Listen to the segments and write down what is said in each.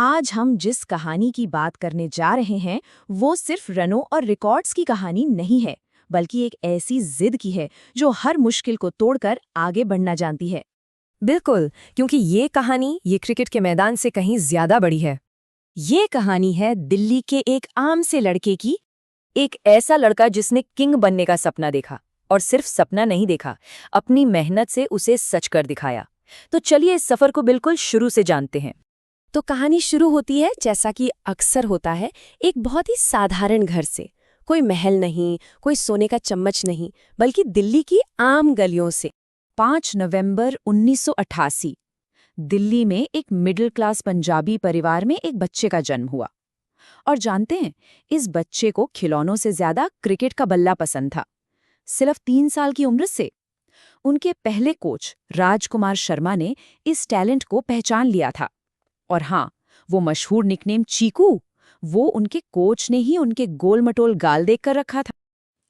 आज हम जिस कहानी की बात करने जा रहे हैं वो सिर्फ रनों और रिकॉर्ड्स की कहानी नहीं है, बल्कि एक ऐसी जिद की है जो हर मुश्किल को तोड़कर आगे बढ़ना जानती है। बिल्कुल, क्योंकि ये कहानी ये क्रिकेट के मैदान से कहीं ज्यादा बड़ी है। ये कहानी है दिल्ली के एक आम से लड़के की। एक ऐसा लड़का जिसने किंग बनने का सपना देखा, और सिर्फ सपना नहीं देखा, अपनी मेहनत से उसे सच कर दिखाया। तो चलिए इस सफर को बिल्कुल शुरू से जानते हैं। तो कहानी शुरू होती है जैसा कि अक्सर होता है, एक बहुत ही साधारण घर से। कोई महल नहीं, कोई सोने का चम्मच नहीं, बल्कि दिल्ली की आम गलियों से। 5 नवंबर 1988 दिल्ली में एक मिडिल क्लास पंजाबी परिवार में एक बच्चे का जन्म हुआ। और जानते हैं, इस बच्चे को खिलौनों से ज्यादा क्रिकेट का बल्ला पसंद था। सिर्फ 3 साल की उम्र से उनके पहले कोच राजकुमार शर्मा ने इस टैलेंट को पहचान लिया था। और हाँ, वो मशहूर निकनेम चीकू, वो उनके कोच ने ही उनके गोल-मटोल गाल देखकर रखा था।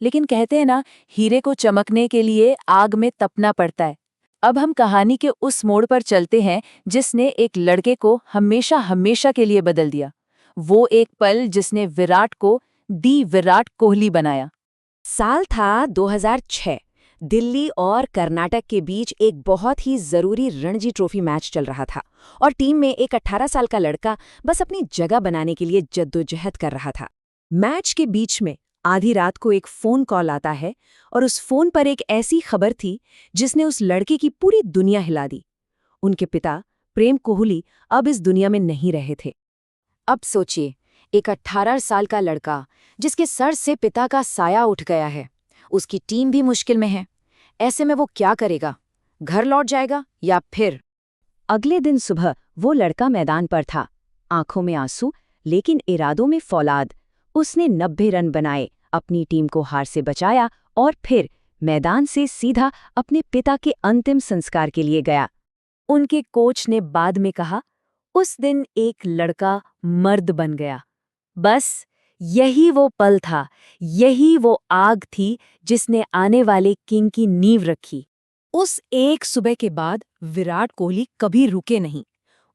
लेकिन कहते हैं ना, हीरे को चमकने के लिए आग में तपना पड़ता है। अब हम कहानी के उस मोड़ पर चलते हैं जिसने एक लड़के को हमेशा हमेशा के लिए बदल दिया। वो एक पल जिसने विराट को दी विराट कोहली बनाया। साल था 2006। दिल्ली और कर्नाटक के बीच एक बहुत ही जरूरी रणजी ट्रॉफी मैच चल रहा था और टीम में एक 18 साल का लड़का बस अपनी जगह बनाने के लिए जद्दोजहद कर रहा था। मैच के बीच में आधी रात को एक फोन कॉल आता है और उस फोन पर एक ऐसी खबर थी जिसने उस लड़के की पूरी दुनिया हिला दी। उनके पिता प्रेम कोहली अब इस दुनिया में नहीं रहे थे। अब सोचिए, एक 18 साल का लड़का जिसके सर से पिता का साया उठ गया है, उसकी टीम भी मुश्किल में है। ऐसे में वो क्या करेगा? घर लौट जाएगा या फिर? अगले दिन सुबह वो लड़का मैदान पर था, आंखों में आंसू लेकिन इरादों में फौलाद। उसने 90 रन बनाए, अपनी टीम को हार से बचाया और फिर मैदान से सीधा अपने पिता के अंतिम संस्कार के लिए गया। उनके कोच ने बाद में कहा, उस दिन एक लड़का मर्द बन गया। बस यही वो पल था, यही वो आग थी जिसने आने वाले किंग की नींव रखी। उस एक सुबह के बाद विराट कोहली कभी रुके नहीं।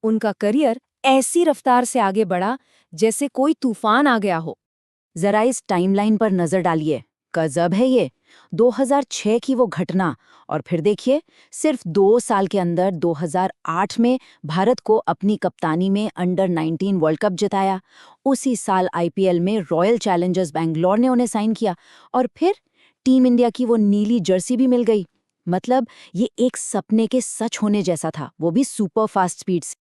उनका करियर ऐसी रफ्तार से आगे बढ़ा जैसे कोई तूफान आ गया हो। जरा इस टाइमलाइन पर नजर डालिए, गजब है ये। 2006 की वो घटना, और फिर देखिए, सिर्फ 2 साल के अंदर 2008 में भारत को अपनी कप्तानी में अंडर 19 वर्ल्ड कप जिताया। उसी साल आईपीएल में रॉयल चैलेंजर्स बैंगलोर ने उन्हें साइन किया और फिर टीम इंडिया की वो नीली जर्सी भी मिल गई। मतलब ये एक सपने के सच होने जैसा था, वो भी सुपर फास्ट स्पीड से।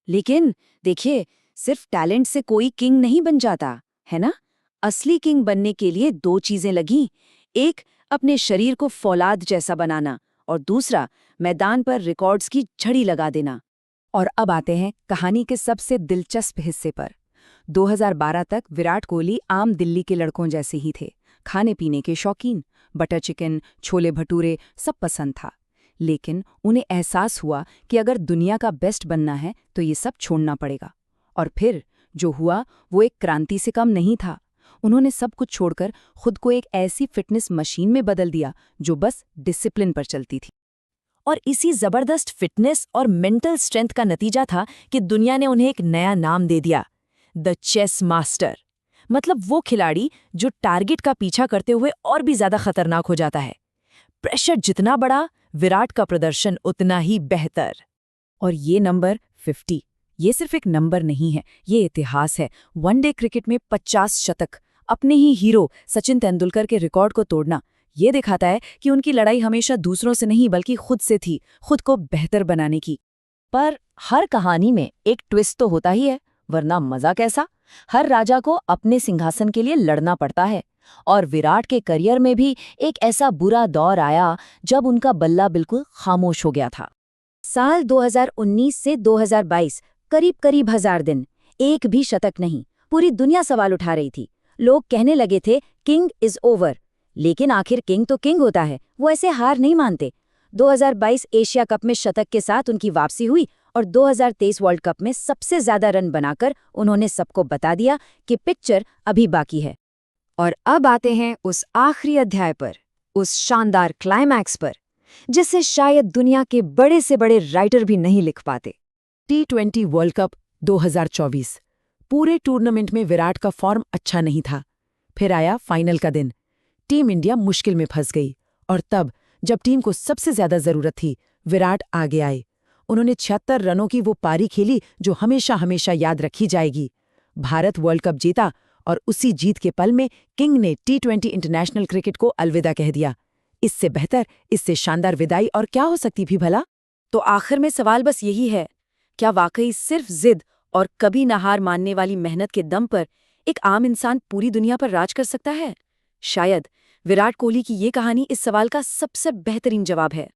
लेकिन देखिए, सिर्फ टैलेंट से कोई किंग नहीं बन जाता, है ना? असली किंग बनने के लिए 2 चीजें लगीं। एक, अपने शरीर को फौलाद जैसा बनाना, और दूसरा, मैदान पर रिकॉर्ड्स की झड़ी लगा देना। और अब आते हैं कहानी के सबसे दिलचस्प हिस्से पर। 2012 तक विराट कोहली आम दिल्ली के लड़कों जैसे ही थे, खाने पीने के शौकीन, बटर चिकन, छोले भटूरे सब पसंद था। लेकिन उन्हें एहसास हुआ कि अगर दुनिया का बेस्ट बनना है तो ये सब छोड़ना पड़ेगा। और फिर जो हुआ वो एक क्रांति से कम नहीं था। उन्होंने सब कुछ छोड़कर खुद को एक ऐसी फिटनेस मशीन में बदल दिया जो बस डिसिप्लिन पर चलती थी। और इसी जबरदस्त फिटनेस और मेंटल स्ट्रेंथ का नतीजा था कि दुनिया ने उन्हें एक नया नाम दे दिया, द चेस मास्टर। मतलब वो खिलाड़ी जो टारगेट का पीछा करते हुए और भी ज्यादा खतरनाक हो जाता है। प्रेशर जितना बड़ा, विराट का प्रदर्शन उतना ही बेहतर। और ये नंबर 50, ये सिर्फ एक नंबर नहीं है, ये इतिहास है। वनडे क्रिकेट में 50 शतक, अपने ही हीरो सचिन तेंदुलकर के रिकॉर्ड को तोड़ना, ये दिखाता है कि उनकी लड़ाई हमेशा दूसरों से नहीं बल्कि खुद से थी, खुद को बेहतर बनाने की। पर हर कहानी में एक ट्विस्ट तो होता ही है, वरना मजा कैसा? हर राजा को अपने सिंहासन के लिए लड़ना पड़ता है। और विराट के करियर में भी एक ऐसा बुरा दौर आया जब उनका बल्ला बिल्कुल खामोश हो गया था। साल 2019 से 2022, करीब 1000 दिन, एक भी शतक नहीं। पूरी दुनिया सवाल उठा रही थी। लोग कहने लगे थे किंग इज ओवर। लेकिन आखिर किंग तो किंग होता है, वो ऐसे हार नहीं मानते। 2022 एशिया कप में शतक के साथ उनकी वापसी हुई और 2023 वर्ल्ड कप में सबसे ज्यादा रन बनाकर उन्होंने सबको बता दिया कि पिक्चर अभी बाकी है। और अब आते हैं उस आखिरी अध्याय पर, उस शानदार क्लाइमैक्स पर, जिसे शायद दुनिया के बड़े से बड़े राइटर भी नहीं लिख पाते। T20 world cup 2024। पूरे टूर्नामेंट में विराट का फॉर्म अच्छा नहीं था। फिर आया फाइनल का दिन। टीम इंडिया मुश्किल में फंस गई और तब जब टीम को सबसे ज्यादा जरूरत थी, विराट आगे आए। उन्होंने 76 रनों की वो पारी खेली जो हमेशा हमेशा याद रखी जाएगी। भारत वर्ल्ड कप जीता और उसी जीत के पल में किंग ने T20 इंटरनेशनल क्रिकेट को अलविदा कह दिया। इससे बेहतर, इससे शानदार विदाई और क्या हो सकती थी भला? तो आखिर में सवाल बस यही है, क्या वाकई सिर्फ जिद और कभी ना हार मानने वाली मेहनत के दम पर एक आम इंसान पूरी दुनिया पर राज कर सकता है? शायद विराट कोहली की ये कहानी इस सवाल का सबसे बेहतरीन जवाब है।